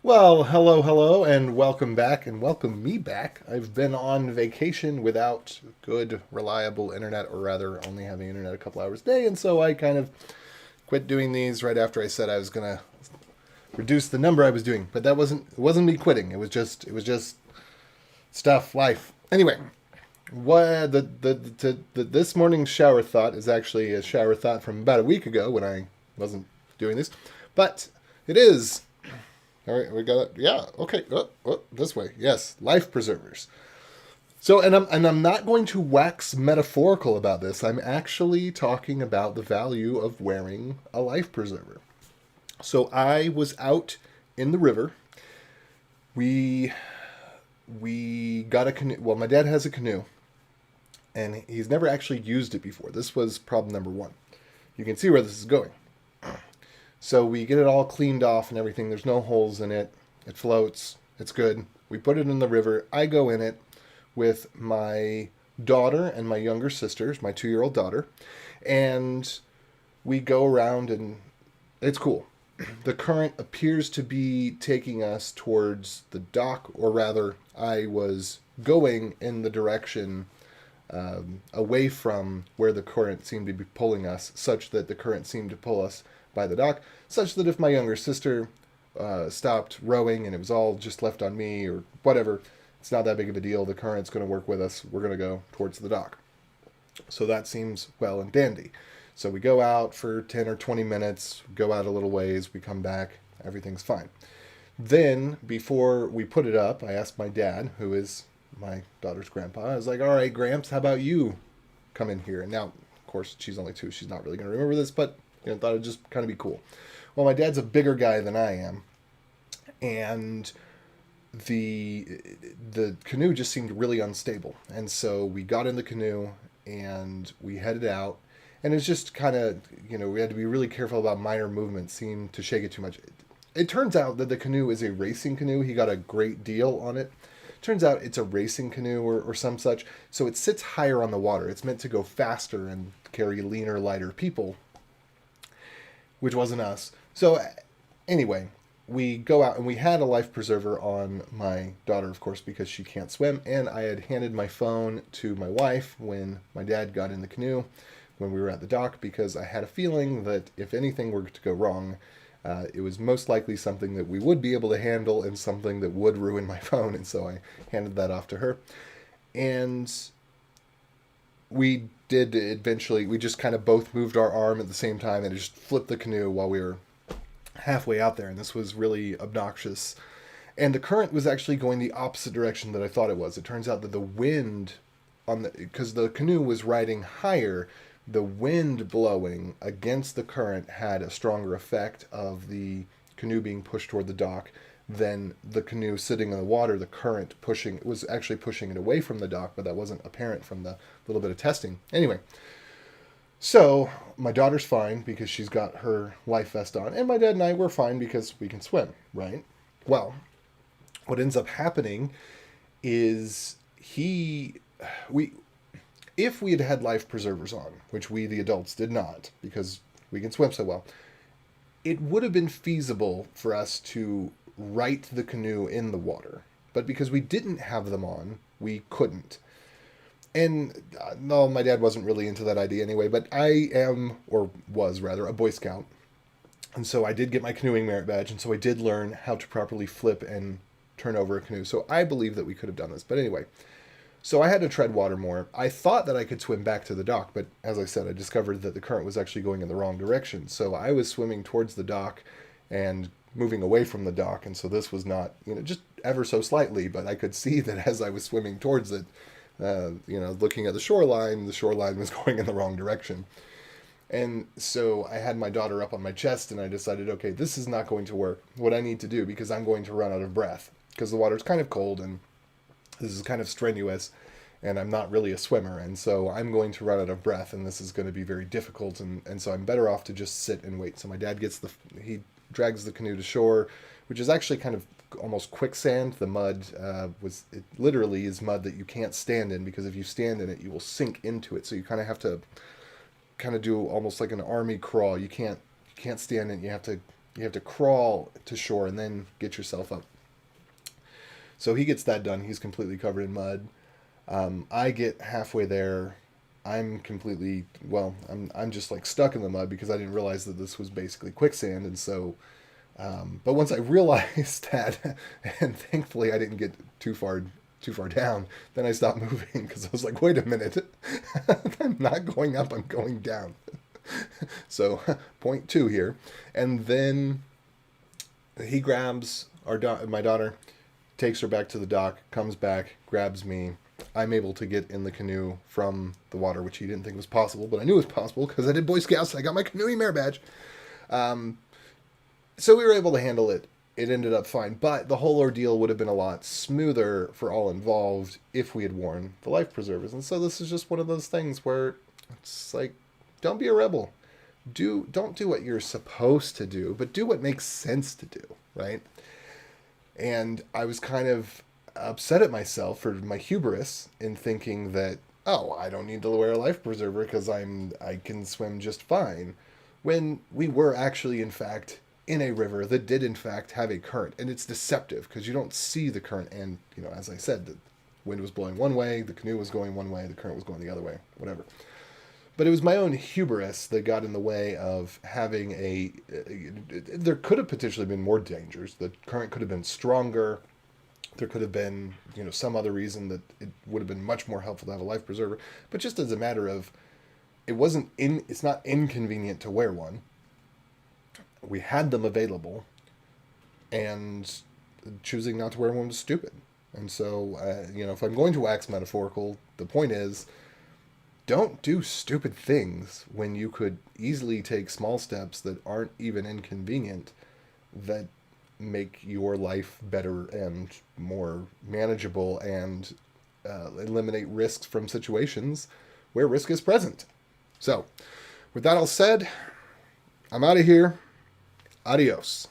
Well, hello, and welcome back, and welcome me back. I've been on vacation without good, reliable internet, or rather, only having internet a couple hours a day, and so I kind of quit doing these right after I said I was gonna reduce the number I was doing. But it wasn't me quitting. It was just stuff, life. Anyway, what this morning's shower thought is actually a shower thought from about a week ago when I wasn't doing this, but it is. All right, we got it. Yeah, okay. This way. Yes, life preservers. So, and I'm not going to wax metaphorical about this. I'm actually talking about the value of wearing a life preserver. So, I was out in the river. We we got a canoe. Well, my dad has a canoe, and he's never actually used it before. This was problem number one. You can see where this is going. So we get it all cleaned off and everything. There's no holes in it. It floats. It's good. We put it in the river. I go in it with my daughter and my younger sister, my 2-year-old daughter, and we go around and it's cool. The current appears to be taking us towards the dock, or rather, I was going in the direction away from where the current seemed to be pulling us, such that the current seemed to pull us by the dock, such that if my younger sister stopped rowing and it was all just left on me or whatever, it's not that big of a deal. The current's going to work with us. We're going to go towards the dock. So that seems well and dandy. So we go out for 10 or 20 minutes, go out a little ways, we come back, everything's fine. Then, before we put it up, I asked my dad, who is my daughter's grandpa, I was like, all right, Gramps, how about you come in here? And now, of course, she's only 2. She's not really going to remember this, but thought it'd just kind of be cool. Well, my dad's a bigger guy than I am, and the the canoe just seemed really unstable. And so we got in the canoe and we headed out, and it's just kind of, we had to be really careful about minor movements, seemed to shake it too much. It turns out that the canoe is a racing canoe. He got a great deal on it. Turns out it's a racing canoe or some such, so it sits higher on the water. It's meant to go faster and carry leaner, lighter people, which wasn't us. So anyway, we go out and we had a life preserver on my daughter, of course, because she can't swim. And I had handed my phone to my wife when my dad got in the canoe when we were at the dock, because I had a feeling that if anything were to go wrong, it was most likely something that we would be able to handle and something that would ruin my phone. And so I handed that off to her. And we did eventually, we just kind of both moved our arm at the same time and just flipped the canoe while we were halfway out there. And this was really obnoxious. And the current was actually going the opposite direction that I thought it was. It turns out that the wind because the canoe was riding higher, the wind blowing against the current had a stronger effect of the canoe being pushed toward the dock than the canoe sitting in the water. The current pushing was actually pushing it away from the dock, but that wasn't apparent from the little bit of testing. Anyway, so my daughter's fine because she's got her life vest on, and my dad and I were fine because we can swim, right? Well, what ends up happening is we if we had had life preservers on, which we the adults did not because we can swim so well, it would have been feasible for us to right the canoe in the water. But because we didn't have them on, we couldn't. And no, my dad wasn't really into that idea anyway, but I am, or was rather, a Boy Scout. And so I did get my canoeing merit badge, and so I did learn how to properly flip and turn over a canoe. So I believe that we could have done this. But anyway, so I had to tread water more. I thought that I could swim back to the dock, but as I said, I discovered that the current was actually going in the wrong direction. So I was swimming towards the dock and moving away from the dock, and so this was not, just ever so slightly, but I could see that as I was swimming towards it, looking at the shoreline was going in the wrong direction. And so I had my daughter up on my chest, and I decided, okay, this is not going to work. What I need to do, because I'm going to run out of breath, because the water's kind of cold, and this is kind of strenuous, and I'm not really a swimmer, and so I'm going to run out of breath, and this is going to be very difficult, and so I'm better off to just sit and wait. So my dad he drags the canoe to shore, which is actually kind of almost quicksand. The mud it literally is mud that you can't stand in, because if you stand in it, you will sink into it. So you kind of have to kind of do almost like an army crawl. You can't stand in it. You have to You have to crawl to shore and then get yourself up. So he gets that done. He's completely covered in mud. I get halfway there. I'm completely, well, I'm just like stuck in the mud because I didn't realize that this was basically quicksand. And so, but once I realized that, and thankfully I didn't get too far down, then I stopped moving because I was like, wait a minute, I'm not going up, I'm going down. So point two here. And then he grabs my daughter, takes her back to the dock, comes back, grabs me. I'm able to get in the canoe from the water, which he didn't think was possible, but I knew it was possible because I did Boy Scouts and I got my canoeing mare badge. So we were able to handle it. It ended up fine, but the whole ordeal would have been a lot smoother for all involved if we had worn the life preservers. And so this is just one of those things where it's like, don't be a rebel. Don't do what you're supposed to do, but do what makes sense to do, right? And I was kind of upset at myself for my hubris in thinking that, oh, I don't need to wear a life preserver because I can swim just fine, when we were actually in fact in a river that did in fact have a current. And it's deceptive because you don't see the current. And, as I said, the wind was blowing one way, the canoe was going one way, the current was going the other way, whatever. But it was my own hubris that got in the way of having there could have potentially been more dangers. The current could have been stronger. There could have been, some other reason that it would have been much more helpful to have a life preserver. But just as a matter of, it's not inconvenient to wear one. We had them available, and choosing not to wear one was stupid. And so, if I'm going to wax metaphorical, the point is, don't do stupid things when you could easily take small steps that aren't even inconvenient, that make your life better and more manageable and eliminate risks from situations where risk is present. So, with that all said, I'm out of here. Adios.